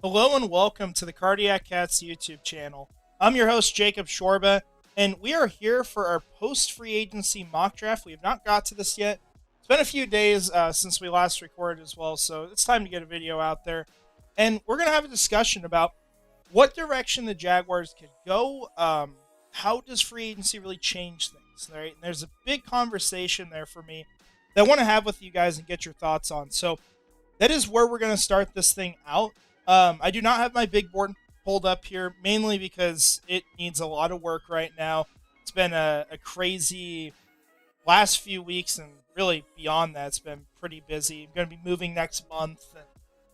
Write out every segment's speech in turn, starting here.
Hello and welcome to the Cardiac Cats YouTube channel. I'm your host, Jacob Shorba, and we are here for our post-free agency mock draft. We have not got to this yet. It's been a few days since we last recorded as well, so it's time to get a video out there. And we're going to have a discussion about what direction the Jaguars could go. How does free agency really change things? Right? And there's a big conversation there for me that I want to have with you guys and get your thoughts on. So that is where we're going to start this thing out. I do not have my big board pulled up here, mainly because it needs a lot of work right now. It's been a crazy last few weeks, and really beyond that, it's been pretty busy. I'm going to be moving next month, and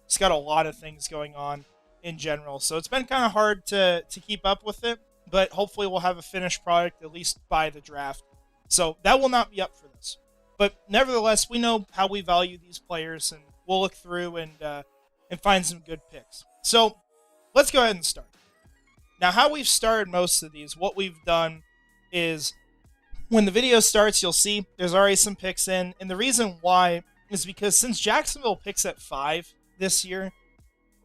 it's got a lot of things going on in general. So it's been kind of hard to keep up with it, but hopefully we'll have a finished product at least by the draft. So that will not be up for this. But nevertheless, we know how we value these players, and we'll look through and find some good picks. So let's go ahead and start. Now, how we've started most of these, what we've done is when the video starts, you'll see there's already some picks in. And the reason why is because since Jacksonville picks at 5 this year,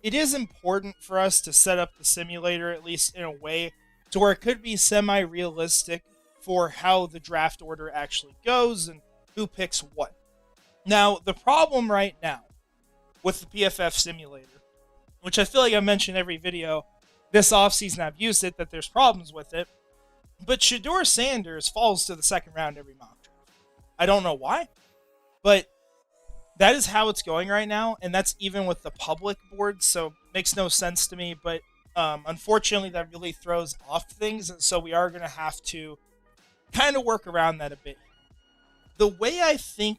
it is important for us to set up the simulator, at least in a way, to where it could be semi-realistic for how the draft order actually goes and who picks what. Now, the problem right now with the PFF simulator, which I feel like I mention every video this offseason I've used it, that there's problems with it, but Shedeur Sanders falls to the second round every mock draft. I don't know why, but that is how it's going right now, and that's even with the public board, so it makes no sense to me, but unfortunately that really throws off things, and so we are going to have to kind of work around that a bit. The way I think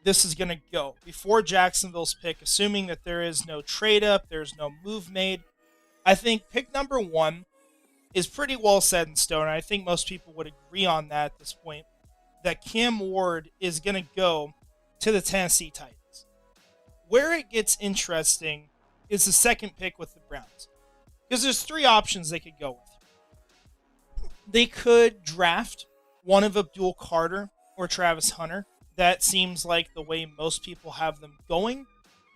this is going to go before Jacksonville's pick, assuming that there is no trade up, there's no move made, I think pick number 1 is pretty well set in stone. I think most people would agree on that at this point, that Cam Ward is going to go to the Tennessee Titans. Where it gets interesting is the second pick with the Browns, because there's 3 options they could go with. They could draft one of Abdul Carter or Travis Hunter. That seems like the way most people have them going.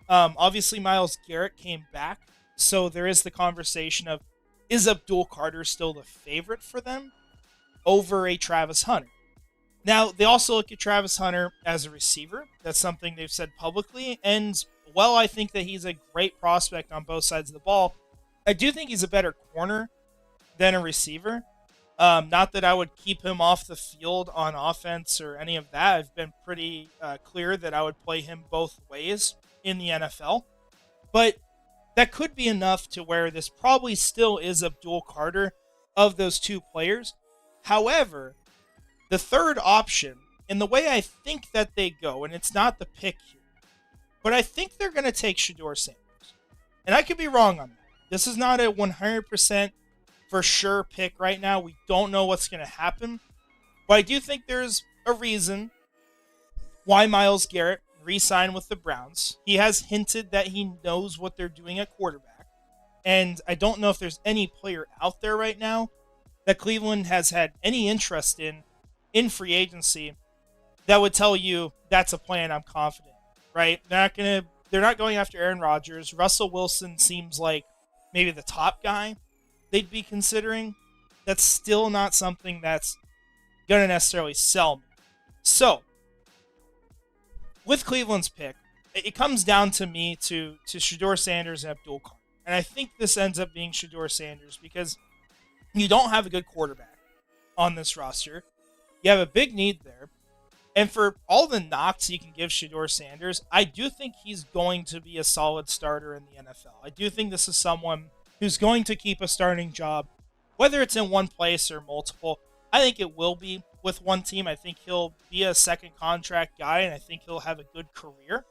Obviously, Myles Garrett came back, so there is the conversation of, is Abdul Carter still the favorite for them over a Travis Hunter? Now, they also look at Travis Hunter as a receiver. That's something they've said publicly. And, while I think that he's a great prospect on both sides of the ball, I do think he's a better corner than a receiver. Not that I would keep him off the field on offense or any of that. I've been pretty clear that I would play him both ways in the NFL. But that could be enough to where this probably still is Abdul Carter of those 2 players. However, the third option, and the way I think that they go, and it's not the pick here, but I think they're going to take Shedeur Sanders. And I could be wrong on that. This is not a 100% for sure pick right now. We don't know what's going to happen. But I do think there's a reason why Myles Garrett re-signed with the Browns. He has hinted that he knows what they're doing at quarterback. And I don't know if there's any player out there right now that Cleveland has had any interest in free agency that would tell you that's a plan I'm confident in, right? They're not going after Aaron Rodgers. Russell Wilson seems like maybe the top guy they'd be considering. That's still not something that's going to necessarily sell me. So, with Cleveland's pick, it comes down to me to Shedeur Sanders and Abdul Carter. And I think this ends up being Shedeur Sanders because you don't have a good quarterback on this roster. You have a big need there. And for all the knocks you can give Shedeur Sanders, I do think he's going to be a solid starter in the NFL. I do think this is someone who's going to keep a starting job, whether it's in one place or multiple. I think it will be with one team. I think he'll be a second contract guy, and I think he'll have a good career.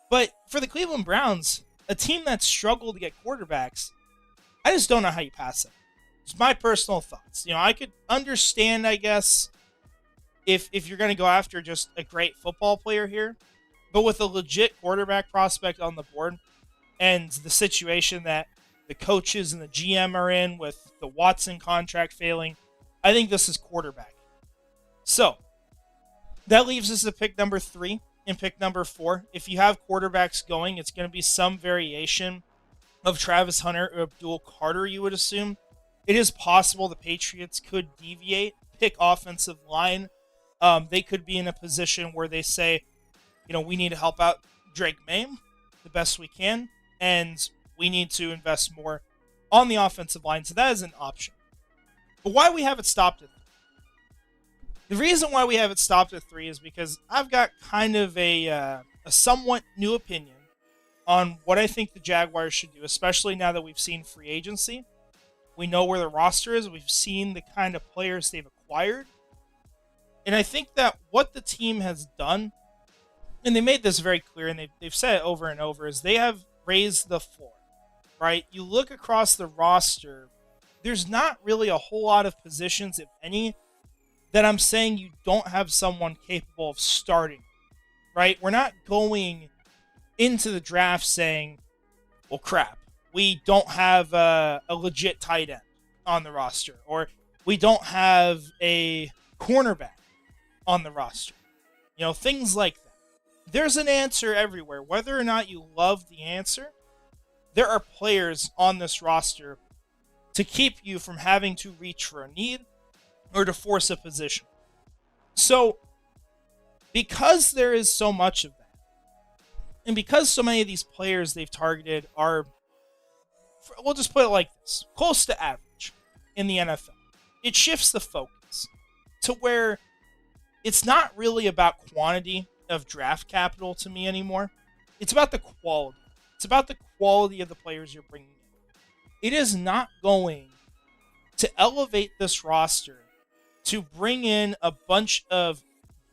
But for the Cleveland Browns, a team that struggled to get quarterbacks, I just don't know how you pass it. It's my personal thoughts. I could understand, I guess, if you're going to go after just a great football player here, but with a legit quarterback prospect on the board and the situation that the coaches and the GM are in with the Watson contract failing, I think this is quarterback. So, that leaves us at pick number 3 and pick number 4. If you have quarterbacks going, it's going to be some variation of Travis Hunter or Abdul Carter, you would assume, it is possible the Patriots could deviate, pick offensive line. They could be in a position where they say, we need to help out Drake May the best we can, and we need to invest more on the offensive line. So that is an option. But why we have it stopped at 3? The reason why we have it stopped at 3 is because I've got kind of a somewhat new opinion on what I think the Jaguars should do, especially now that we've seen free agency. We know where the roster is. We've seen the kind of players they've acquired. And I think that what the team has done, and they made this very clear, and they've said it over and over, is they have raised the floor, right? You look across the roster, there's not really a whole lot of positions, if any, that I'm saying you don't have someone capable of starting, right? We're not going into the draft saying, well, crap, we don't have a legit tight end on the roster, or we don't have a cornerback on the roster. Things like that. There's an answer everywhere. Whether or not you love the answer, there are players on this roster to keep you from having to reach for a need or to force a position. So, because there is so much of that, and because so many of these players they've targeted are, we'll just put it like this, close to average in the NFL, it shifts the focus to where it's not really about quantity of draft capital to me anymore. It's about the quality. It's about the quality of the players you're bringing in. It is not going to elevate this roster to bring in a bunch of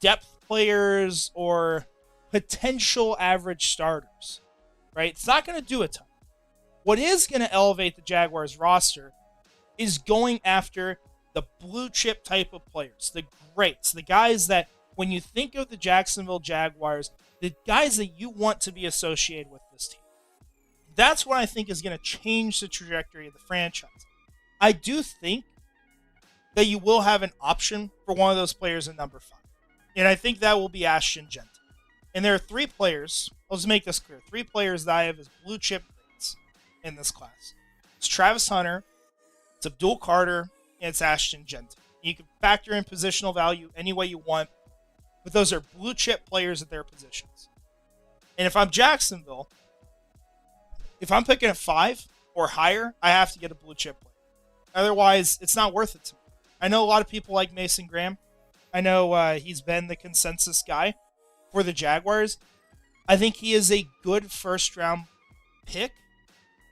depth players or potential average starters, right? It's not going to do a ton. What is going to elevate the Jaguars roster is going after the blue chip type of players, the greats, the guys that when you think of the Jacksonville Jaguars, the guys that you want to be associated with this team. That's what I think is going to change the trajectory of the franchise. I do think that you will have an option for one of those players in number 5. And I think that will be Ashton Genton. And there are 3 players, let's make this clear, 3 players that I have as blue chip greats in this class. It's Travis Hunter, it's Abdul Carter, and it's Ashton Genton. You can factor in positional value any way you want, but those are blue chip players at their positions. And if I'm Jacksonville, if I'm picking at 5 or higher, I have to get a blue chip player. Otherwise, it's not worth it to me. I know a lot of people like Mason Graham. I know he's been the consensus guy for the Jaguars. I think he is a good first-round pick.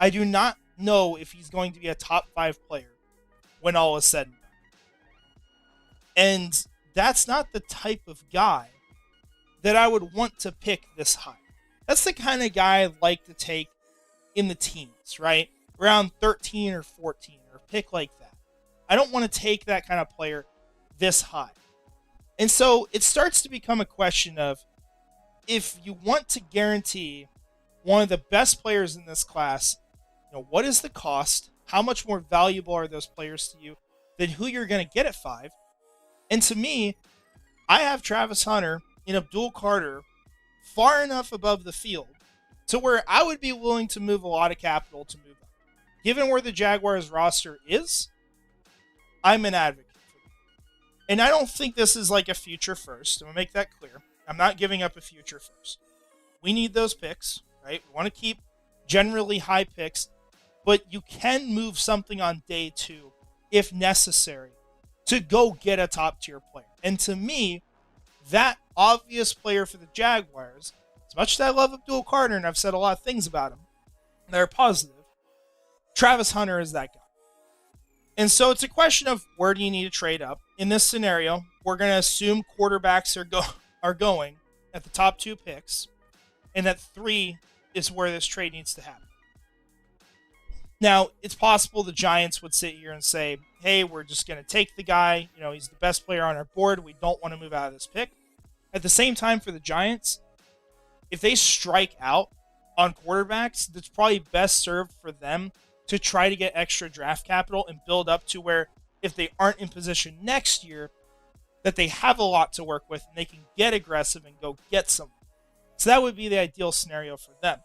I do not know if he's going to be a top 5 player when all is said and done. And that's not the type of guy that I would want to pick this high. That's the kind of guy I'd like to take in the teens, right? Around 13 or 14, or pick like that. I don't want to take that kind of player this high. And so it starts to become a question of, if you want to guarantee one of the best players in this class, what is the cost? How much more valuable are those players to you than who you're going to get at 5? And to me, I have Travis Hunter and Abdul Carter far enough above the field to where I would be willing to move a lot of capital to move up. Given where the Jaguars roster is, I'm an advocate for them. And I don't think this is like a future first. I'm going to make that clear. I'm not giving up a future first. We need those picks, right? We want to keep generally high picks, but you can move something on day 2 if necessary to go get a top tier player. And to me, that obvious player for the Jaguars, as much as I love Abdul Carter and I've said a lot of things about him that are positive, Travis Hunter is that guy. And so it's a question of, where do you need to trade up? In this scenario, we're going to assume quarterbacks are going at the top 2 picks, and that 3 is where this trade needs to happen. Now, it's possible the Giants would sit here and say, hey, we're just going to take the guy. He's the best player on our board. We don't want to move out of this pick. At the same time, for the Giants, if they strike out on quarterbacks, that's probably best served for them to try to get extra draft capital and build up to where, if they aren't in position next year, that they have a lot to work with and they can get aggressive and go get someone. So that would be the ideal scenario for them.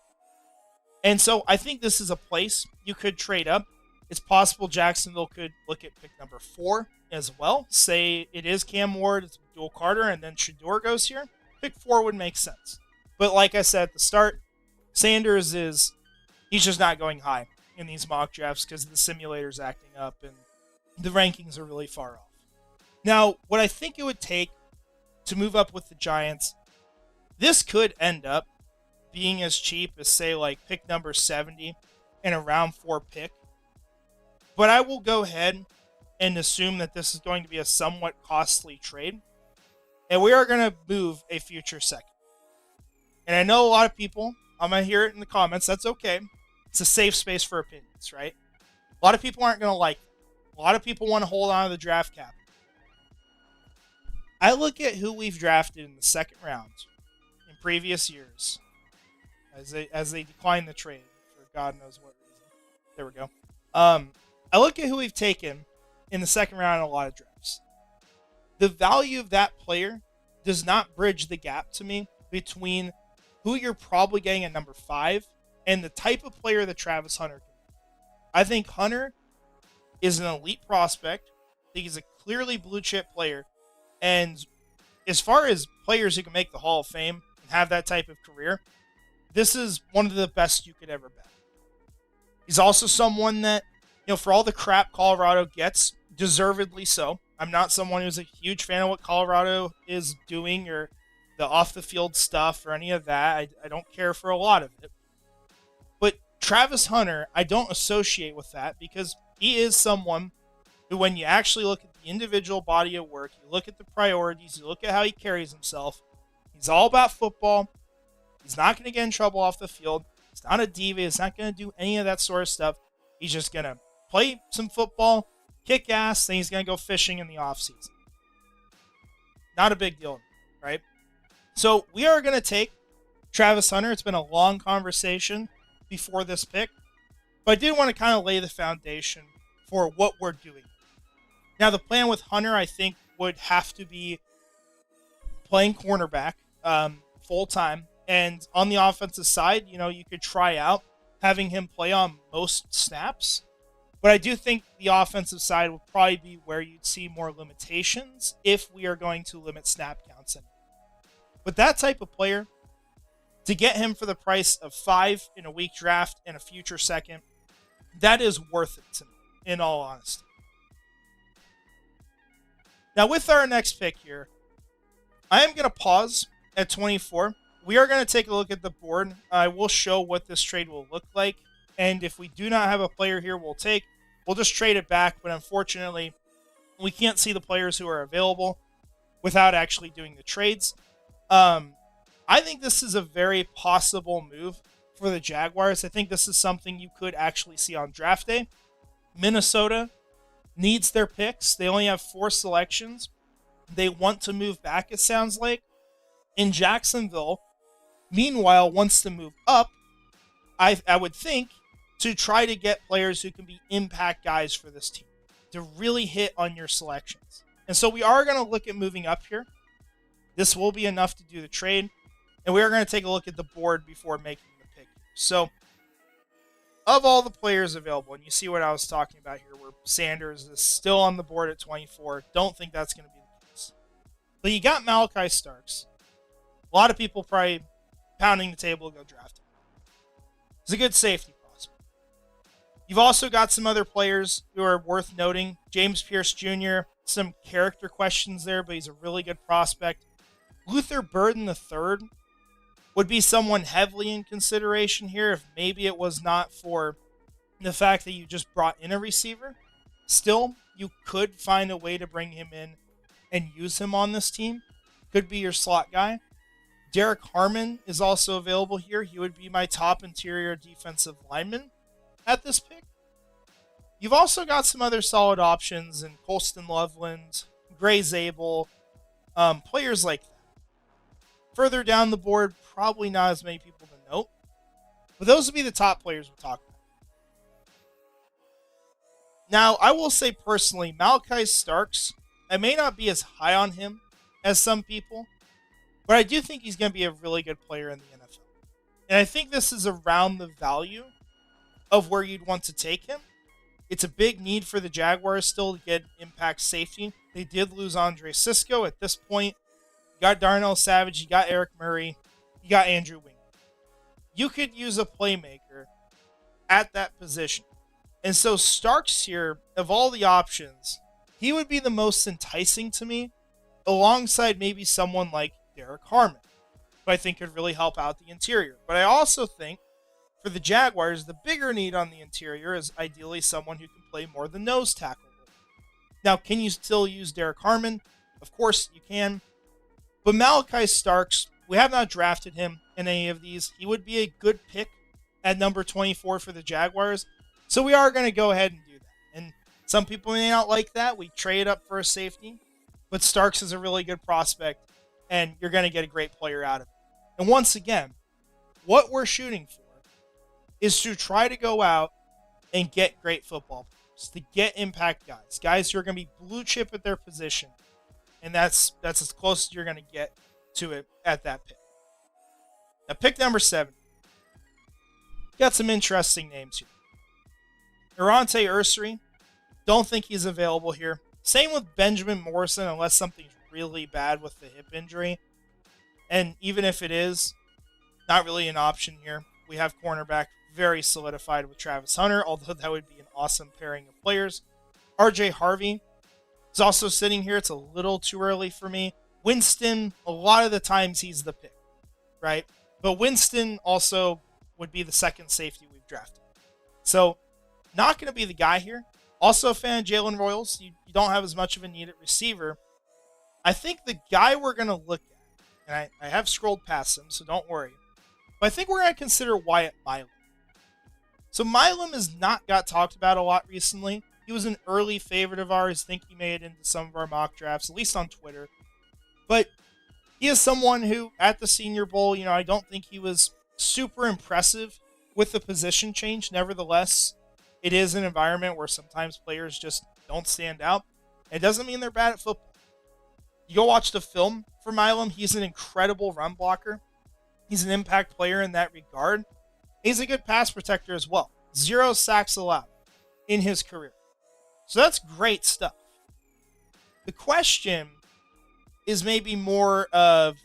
And so I think this is a place you could trade up. It's possible Jacksonville could look at pick number 4 as well. Say it is Cam Ward, it's Abdul Carter, and then Shador goes here. Pick 4 would make sense. But like I said at the start, Sanders he's just not going high in these mock drafts because the simulator's acting up and the rankings are really far off. Now, what I think it would take to move up with the Giants, this could end up being as cheap as, say, like pick number 70 and a round 4 pick. But I will go ahead and assume that this is going to be a somewhat costly trade. And we are going to move a future second. And I know a lot of people, I'm going to hear it in the comments. That's okay. It's a safe space for opinions, right? A lot of people aren't going to like it. A lot of people want to hold on to the draft cap. I look at who we've drafted in the second round in previous years as they decline the trade for God knows what reason. There we go. I look at who we've taken in the second round in a lot of drafts. The value of that player does not bridge the gap to me between who you're probably getting at number 5 and the type of player that Travis Hunter can be. I think Hunter is an elite prospect. I think he's a clearly blue chip player. And as far as players who can make the Hall of Fame and have that type of career, this is one of the best you could ever bet. He's also someone that, for all the crap Colorado gets, deservedly so. I'm not someone who's a huge fan of what Colorado is doing or the off-the-field stuff or any of that. I don't care for a lot of it. But Travis Hunter, I don't associate with that because he is someone who, when you actually look at the individual body of work, you look at the priorities, you look at how he carries himself, he's all about football. He's not going to get in trouble off the field. He's not a diva. He's not going to do any of that sort of stuff. He's just going to play some football, kick ass, then he's going to go fishing in the offseason. Not a big deal, right? So we are going to take Travis Hunter. It's been a long conversation before this pick, but I did want to kind of lay the foundation for what we're doing. Now, the plan with Hunter, I think, would have to be playing cornerback full-time. And on the offensive side, you could try out having him play on most snaps. But I do think the offensive side will probably be where you'd see more limitations if we are going to limit snap counts. But that type of player, to get him for the price of 5 in a weak draft and a future second, that is worth it to me, in all honesty. Now, with our next pick here, I am going to pause at 24. We are going to take a look at the board. I will show what this trade will look like. And if we do not have a player here we'll just trade it back. But unfortunately, we can't see the players who are available without actually doing the trades. I think this is a very possible move for the Jaguars. I think this is something you could actually see on draft day. Minnesota needs their picks. They only have 4 selections. They want to move back, it sounds like. In Jacksonville, meanwhile, wants to move up, I would think, to try to get players who can be impact guys for this team, to really hit on your selections. And so we are going to look at moving up here. This will be enough to do the trade. And we are going to take a look at the board before making the pick. So, of all the players available, and you see what I was talking about here, where Sanders is still on the board at 24. Don't think that's going to be the case. But you got Malaki Starks. A lot of people probably pounding the table to go draft him. He's a good safety prospect. You've also got some other players who are worth noting. James Pierce Jr., some character questions there, but he's a really good prospect. Luther Burden III would be someone heavily in consideration here if maybe it was not for the fact that you just brought in a receiver. Still, you could find a way to bring him in and use him on this team. Could be your slot guy. Derek Harmon is also available here. He would be my top interior defensive lineman at this pick. You've also got some other solid options in Colston Loveland, Gray Zabel, players like that. Further down the board, probably not as many people to note. But those would be the top players we'll talk about. Now, I will say personally, Malaki Starks, I may not be as high on him as some people, but I do think he's going to be a really good player in the NFL. And I think this is around the value of where you'd want to take him. It's a big need for the Jaguars still to get impact safety. They did lose Andre Sisco at this point. You got Darnell Savage, you got Eric Murray, you got Andrew Wing. You could use a playmaker at that position. And so Starks here, of all the options, he would be the most enticing to me, alongside maybe someone like Derek Harmon, who I think could really help out the interior. But I also think for the Jaguars, the bigger need on the interior is ideally someone who can play more the nose tackle. Now, can you still use Derek Harmon? Of course you can. But Malaki Starks, we have not drafted him in any of these. He would be a good pick at number 24 for the Jaguars. So we are going to go ahead and do that. And some people may not like that. We trade up for a safety. But Starks is a really good prospect, and you're going to get a great player out of it. And once again, what we're shooting for is to try to go out and get great football players, to get impact guys who are going to be blue chip at their position. And that's as close as you're going to get to it at that pick. Now, pick number 7. Got some interesting names here. Arante Ursary, don't think he's available here. Same with Benjamin Morrison, unless something's really bad with the hip injury. And even if it is, not really an option here. We have cornerback very solidified with Travis Hunter, although that would be an awesome pairing of players. RJ Harvey is also sitting here. It's a little too early for me. Winston, a lot of the times he's the pick, right? But Winston also would be the second safety we've drafted. So, not going to be the guy here. Also a fan of Jalen Royals. You don't have as much of a need at receiver. I think the guy we're going to look at, and I have scrolled past him, so don't worry, but I think we're going to consider Wyatt Milum. So Milum has not got talked about a lot recently. He was an early favorite of ours. I think he made it into some of our mock drafts, at least on Twitter. But he is someone who, at the Senior Bowl, I don't think he was super impressive with the position change. Nevertheless, it is an environment where sometimes players just don't stand out. It doesn't mean they're bad at football. You go watch the film for Milum. He's an incredible run blocker. He's an impact player in that regard. He's a good pass protector as well. 0 sacks allowed in his career. So that's great stuff. The question is maybe more of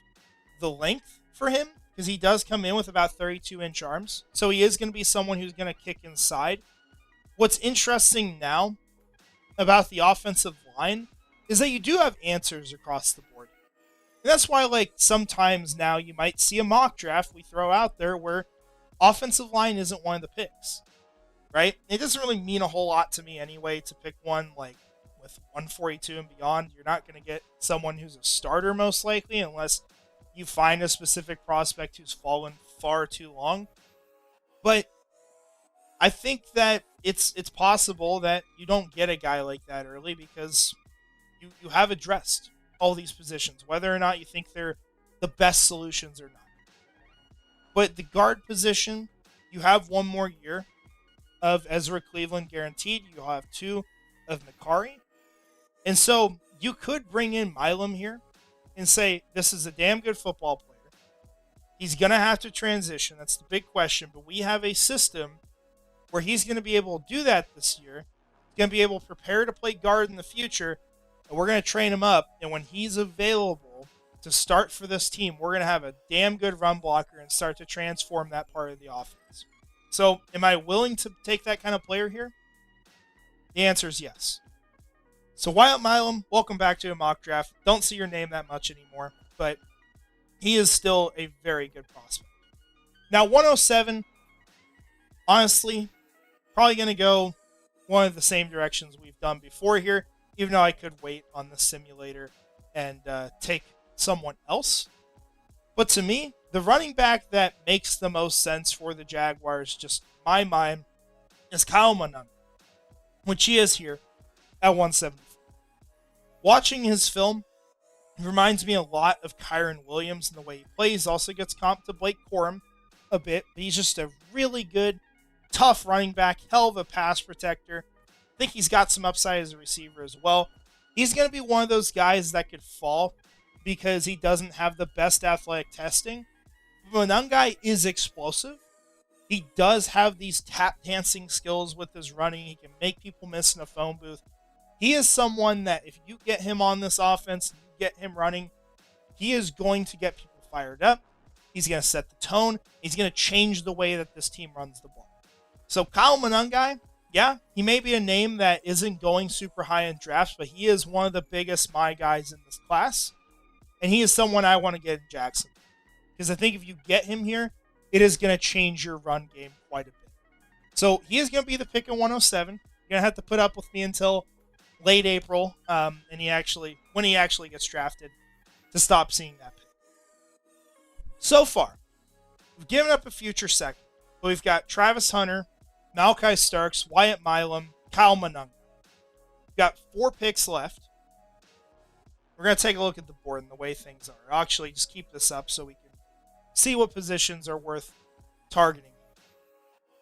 the length for him, because he does come in with about 32-inch arms. So he is going to be someone who's going to kick inside. What's interesting now about the offensive line is that you do have answers across the board. And that's why, sometimes now you might see a mock draft we throw out there where offensive line isn't one of the picks, right? It doesn't really mean a whole lot to me anyway to pick one, with 142 and beyond. You're not going to get someone who's a starter most likely unless you find a specific prospect who's fallen far too long. But I think that it's possible that you don't get a guy like that early because you have addressed all these positions, whether or not you think they're the best solutions or not. But the guard position, you have one more year of Ezra Cleveland guaranteed. You'll have 2 of Makari. And so you could bring in Milum here and say, this is a damn good football player. He's going to have to transition. That's the big question. But we have a system where he's going to be able to do that this year. He's going to be able to prepare to play guard in the future. And we're going to train him up. And when he's available to start for this team, we're going to have a damn good run blocker and start to transform that part of the offense. So am I willing to take that kind of player here? The answer is yes. So Wyatt Milum, welcome back to a mock draft. Don't see your name that much anymore, but he is still a very good prospect. Now 107, honestly, probably going to go one of the same directions we've done before here, even though I could wait on the simulator and take someone else. But to me, the running back that makes the most sense for the Jaguars, just in my mind, is Kyle Monango, which he is here at 174. Watching his film reminds me a lot of Kyron Williams in the way he plays. Also gets comped to Blake Corum a bit, but he's just a really good, tough running back, hell of a pass protector. I think he's got some upside as a receiver as well. He's going to be one of those guys that could fall because he doesn't have the best athletic testing. Monangai is explosive. He does have these tap dancing skills with his running. He can make people miss in a phone booth. He is someone that if you get him on this offense, you get him running, he is going to get people fired up. He's going to set the tone. He's going to change the way that this team runs the ball. So Kyle Monangai, yeah, he may be a name that isn't going super high in drafts, but he is one of the biggest my guys in this class. And he is someone I want to get in Jacksonville. Because I think if you get him here, it is going to change your run game quite a bit. So he is going to be the pick in 107. You're going to have to put up with me until late April, and when he actually gets drafted, to stop seeing that pick. So far, we've given up a future second, but we've got Travis Hunter, Malaki Starks, Wyatt Milum, Kyle Monangai. We've got 4 picks left. We're going to take a look at the board and the way things are. I'll actually just keep this up so we can see what positions are worth targeting.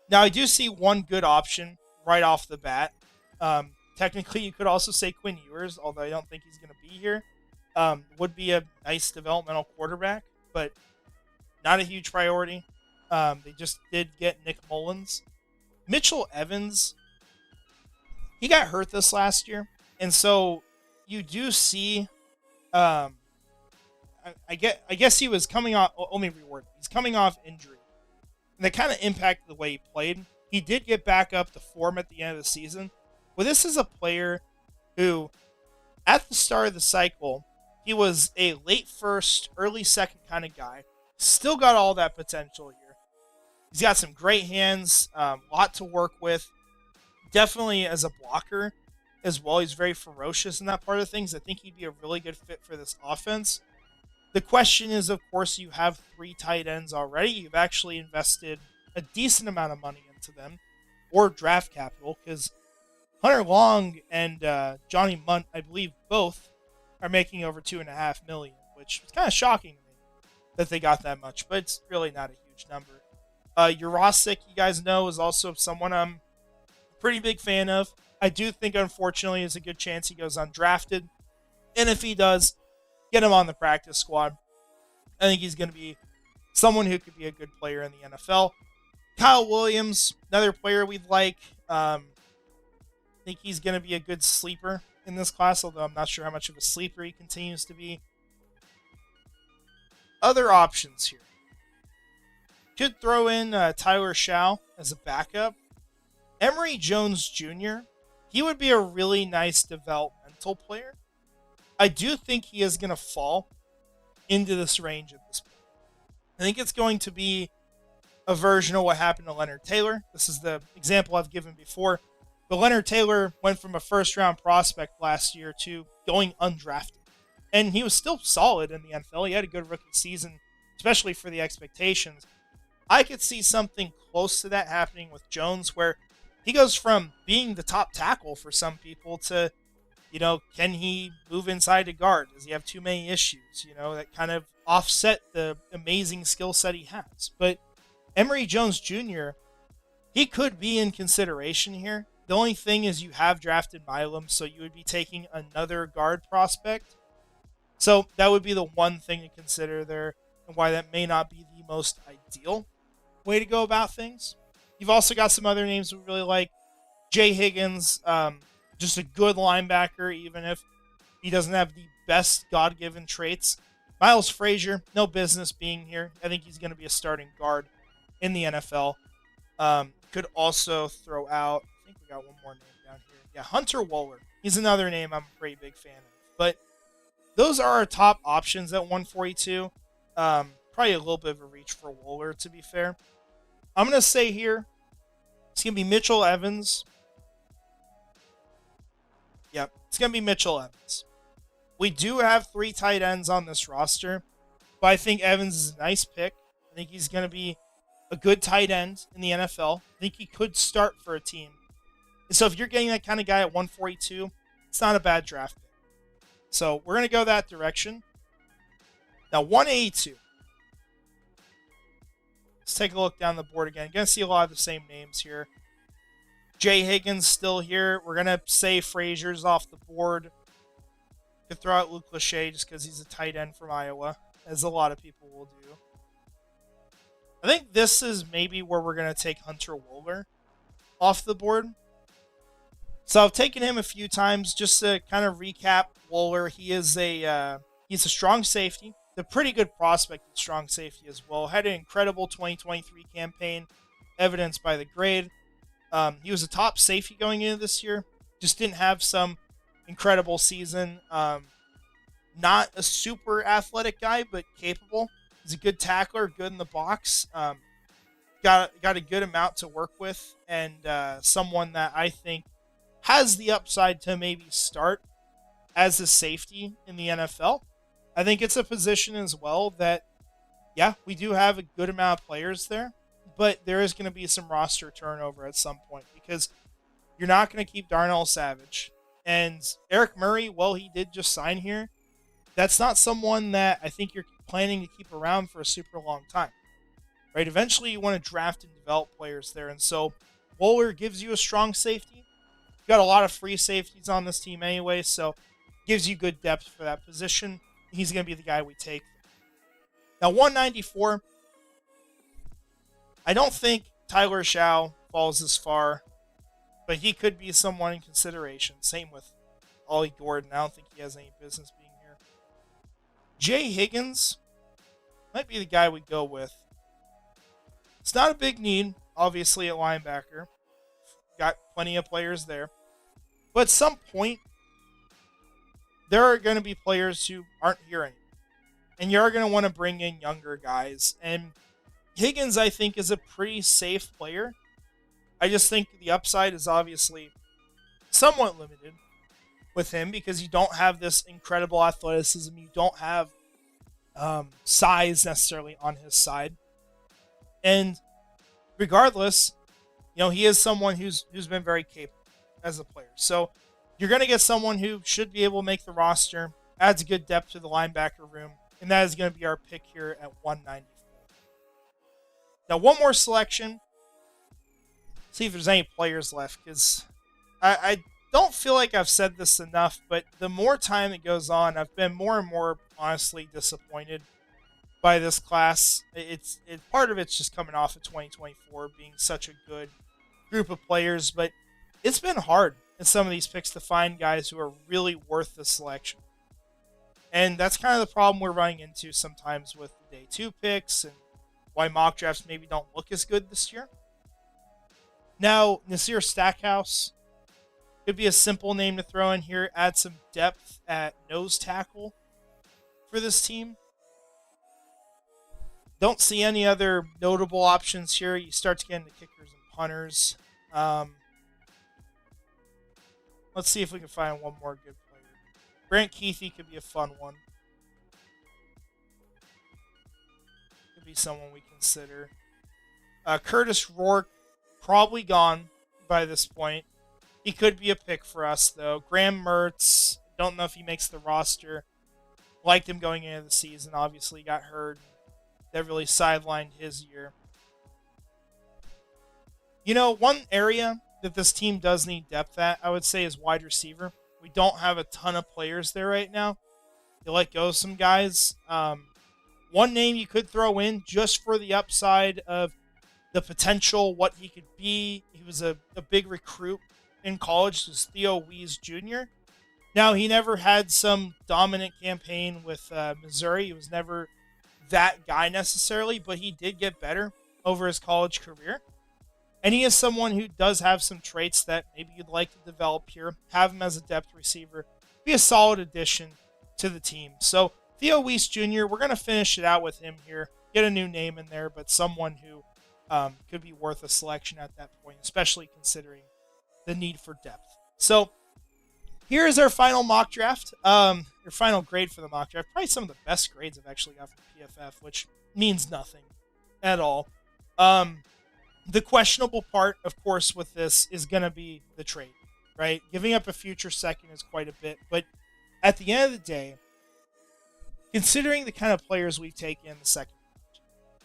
Now, I do see one good option right off the bat. Technically, you could also say Quinn Ewers, although I don't think he's going to be here. Would be a nice developmental quarterback, but not a huge priority. They just did get Nick Mullins. Mitchell Evans, he got hurt this last year, and so you do see, I guess he was coming off, let me reword it. He's coming off injury, and that kind of impacted the way he played. He did get back up to form at the end of the season. Well, this is a player who, at the start of the cycle, he was a late first, early second kind of guy. Still got all that potential here. He's got some great hands, lot to work with. Definitely as a blocker as well. He's very ferocious in that part of things. I think he'd be a really good fit for this offense. The question is, of course, you have 3 tight ends already. You've actually invested a decent amount of money into them, or draft capital, because Hunter Long and Johnny Munt, I believe both, are making over $2.5 million, which is kind of shocking to me that they got that much, but it's really not a huge number. Jurasik, you guys know, is also someone I'm a pretty big fan of. I do think, unfortunately, there's a good chance he goes undrafted, and if he does, get him on the practice squad. I think he's going to be someone who could be a good player in the NFL. Kyle Williams, another player we'd like. I think he's going to be a good sleeper in this class, although I'm not sure how much of a sleeper he continues to be. Other options here. Could throw in Tyler Shaw as a backup. Emory Jones Jr., he would be a really nice developmental player. I do think he is going to fall into this range at this point. I think it's going to be a version of what happened to Leonard Taylor. This is the example I've given before. But Leonard Taylor went from a first-round prospect last year to going undrafted. And he was still solid in the NFL. He had a good rookie season, especially for the expectations. I could see something close to that happening with Jones, where he goes from being the top tackle for some people to, can he move inside to guard? Does he have too many issues? That kind of offset the amazing skill set he has. But Emory Jones Jr., he could be in consideration here. The only thing is you have drafted Milum, so you would be taking another guard prospect. So that would be the one thing to consider there, and why that may not be the most ideal way to go about things. You've also got some other names we really like. Jay Higgins, just a good linebacker, even if he doesn't have the best God-given traits. Miles Frazier, no business being here. I think he's going to be a starting guard in the NFL. Could also throw out, I think we got one more name down here. Yeah, Hunter Wohler. He's another name I'm a pretty big fan of. But those are our top options at 142. Probably a little bit of a reach for Wohler, to be fair. I'm going to say here, it's going to be Mitchell Evans. Yep, it's going to be Mitchell Evans. We do have 3 tight ends on this roster, but I think Evans is a nice pick. I think he's going to be a good tight end in the NFL. I think he could start for a team. And so if you're getting that kind of guy at 142, it's not a bad draft pick. So we're going to go that direction. Now, 182. Let's take a look down the board again. You're going to see a lot of the same names here. Jay Higgins still here. We're going to say Frazier's off the board. Could throw out Luke Lachey just because he's a tight end from Iowa, as a lot of people will do. I think this is maybe where we're going to take Hunter Wohler off the board. So I've taken him a few times just to kind of recap Wohler. He's a strong safety, a pretty good prospect at strong safety as well. Had an incredible 2023 campaign, evidenced by the grade. He was a top safety going into this year. Just didn't have some incredible season. Not a super athletic guy, but capable. He's a good tackler, good in the box. Got a good amount to work with, and someone that I think has the upside to maybe start as a safety in the NFL. I think it's a position as well that, yeah, we do have a good amount of players there, but there is going to be some roster turnover at some point because you're not going to keep Darnell Savage. And Eric Murray, well, he did just sign here. That's not someone that I think you're planning to keep around for a super long time, right? Eventually, you want to draft and develop players there. And so Wohler gives you a strong safety. You've got a lot of free safeties on this team anyway, so gives you good depth for that position. He's going to be the guy we take. Now, 194, I don't think Tyler Shaw falls this far, but he could be someone in consideration. Same with Ollie Gordon. I don't think he has any business being here. Jay Higgins might be the guy we go with. It's not a big need, obviously, at linebacker. Got plenty of players there. But at some point, there are going to be players who aren't here anymore. And you're going to want to bring in younger guys. And Higgins, I think, is a pretty safe player. I just think the upside is obviously somewhat limited with him because you don't have this incredible athleticism. You don't have size necessarily on his side. And regardless, he is someone who's been very capable as a player. So you're going to get someone who should be able to make the roster, adds good depth to the linebacker room, and that is going to be our pick here at 194. Now, one more selection. See if there's any players left, because I don't feel like I've said this enough, but the more time it goes on, I've been more and more honestly disappointed by this class. It's part of it's just coming off of 2024 being such a good group of players, but it's been hard in some of these picks to find guys who are really worth the selection. And that's kind of the problem we're running into sometimes with the day 2 picks and why mock drafts maybe don't look as good this year. Now, Nasir Stackhouse could be a simple name to throw in here, add some depth at nose tackle for this team. Don't see any other notable options here. You start to get into kickers and punters. Let's see if we can find one more good player. Grant Keithy could be a fun one. Could be someone we consider. Curtis Rourke, probably gone by this point. He could be a pick for us, though. Graham Mertz, don't know if he makes the roster. Liked him going into the season. Obviously got hurt. That really sidelined his year. One area that this team does need depth at, I would say, is wide receiver. We don't have a ton of players there right now. You let go of some guys. One name you could throw in just for the upside of the potential, what he could be. He was a big recruit in college. Was Theo Wees Jr. Now, he never had some dominant campaign with Missouri. He was never that guy necessarily, but he did get better over his college career. And he is someone who does have some traits that maybe you'd like to develop here. Have him as a depth receiver. Be a solid addition to the team. So Theo Wees Jr., we're going to finish it out with him here. Get a new name in there, but someone who could be worth a selection at that point, especially considering the need for depth. So here is our final mock draft. Your final grade for the mock draft. Probably some of the best grades I've actually got from PFF, which means nothing at all. The questionable part, of course, with this is going to be the trade, right? Giving up a future second is quite a bit. But at the end of the day, considering the kind of players we've taken in the second round,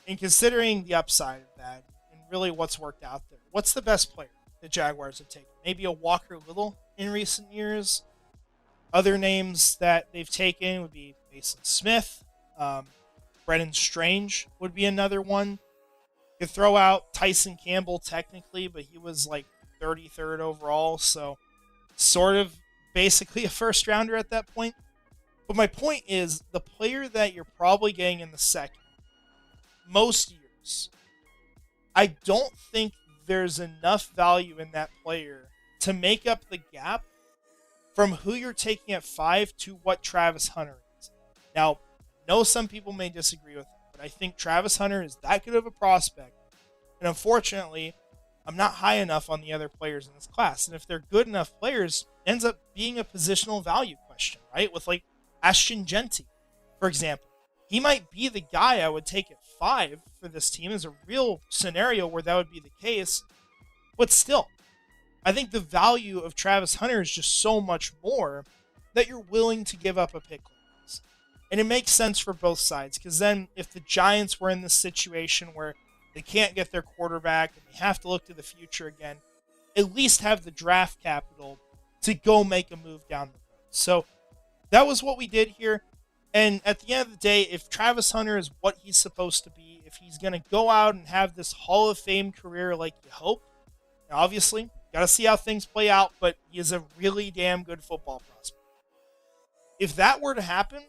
and considering the upside of that, and really what's worked out there, what's the best player the Jaguars have taken? Maybe a Walker Little in recent years. Other names that they've taken would be Mason Smith. Brennan Strange would be another one. Could throw out Tyson Campbell technically, but he was like 33rd overall, so sort of basically a first rounder at that point. But my point is, the player that you're probably getting in the second, most years, I don't think there's enough value in that player to make up the gap from who you're taking at 5 to what Travis Hunter is. Now, I know some people may disagree with that, but I think Travis Hunter is that good of a prospect. And unfortunately, I'm not high enough on the other players in this class. And if they're good enough players, it ends up being a positional value question, right? With like Ashton Genty, for example. He might be the guy I would take at 5 for this team. Is a real scenario where that would be the case. But still, I think the value of Travis Hunter is just so much more that you're willing to give up a pick like this. And it makes sense for both sides, because then if the Giants were in this situation where they can't get their quarterback and they have to look to the future again, at least have the draft capital to go make a move down the road. So that was what we did here. And at the end of the day, if Travis Hunter is what he's supposed to be, if he's going to go out and have this Hall of Fame career like you hope, obviously, got to see how things play out, but he is a really damn good football prospect. If that were to happen,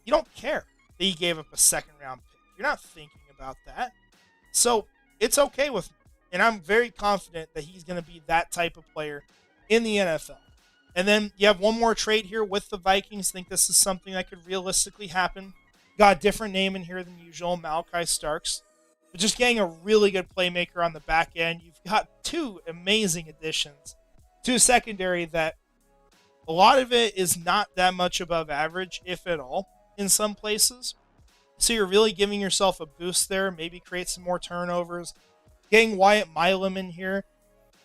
you don't care that he gave up a second-round pick. You're not thinking about that. So it's okay with me. And I'm very confident that he's going to be that type of player in the NFL. And then you have one more trade here with the Vikings. I think this is something that could realistically happen. Got a different name in here than usual, Malaki Starks. But just getting a really good playmaker on the back end. You've got two amazing additions to a secondary that a lot of it is not that much above average, if at all, in some places. So you're really giving yourself a boost there, maybe create some more turnovers. Getting Wyatt Milum in here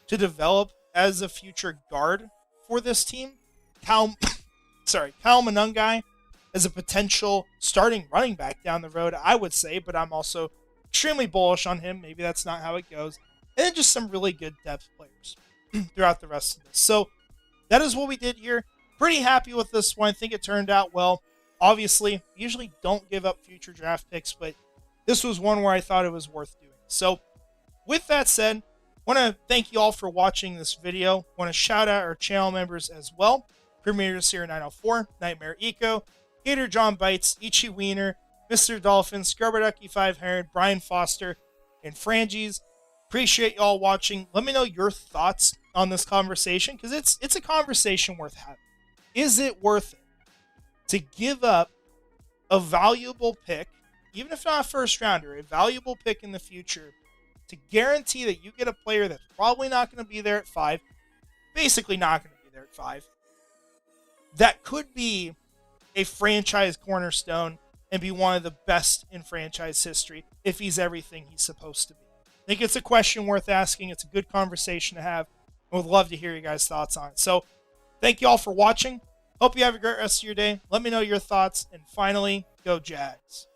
to develop as a future guard for this team. Kyle Manungai as a potential starting running back down the road, I would say, but I'm also extremely bullish on him. Maybe that's not how it goes. And then just some really good depth players throughout the rest of this. So that is what we did here. Pretty happy with this one. I think it turned out well. Obviously, usually don't give up future draft picks, but this was one where I thought it was worth doing. So with that said, I want to thank you all for watching this video. I want to shout out our channel members as well. Premier Seer 904, Nightmare Eco, Gator John Bites, Ichi Wiener, Mr. Dolphin, Scrubber Ducky 500, Brian Foster, and Frangies. Appreciate you all watching. Let me know your thoughts on this conversation, because it's a conversation worth having. Is it worth it to give up a valuable pick, even if not a first rounder, a valuable pick in the future, to guarantee that you get a player that's probably not going to be there at 5, basically not going to be there at 5, that could be a franchise cornerstone and be one of the best in franchise history if he's everything he's supposed to be? I think it's a question worth asking. It's a good conversation to have. I would love to hear you guys' thoughts on it. So thank you all for watching. Hope you have a great rest of your day. Let me know your thoughts. And finally, go Jags.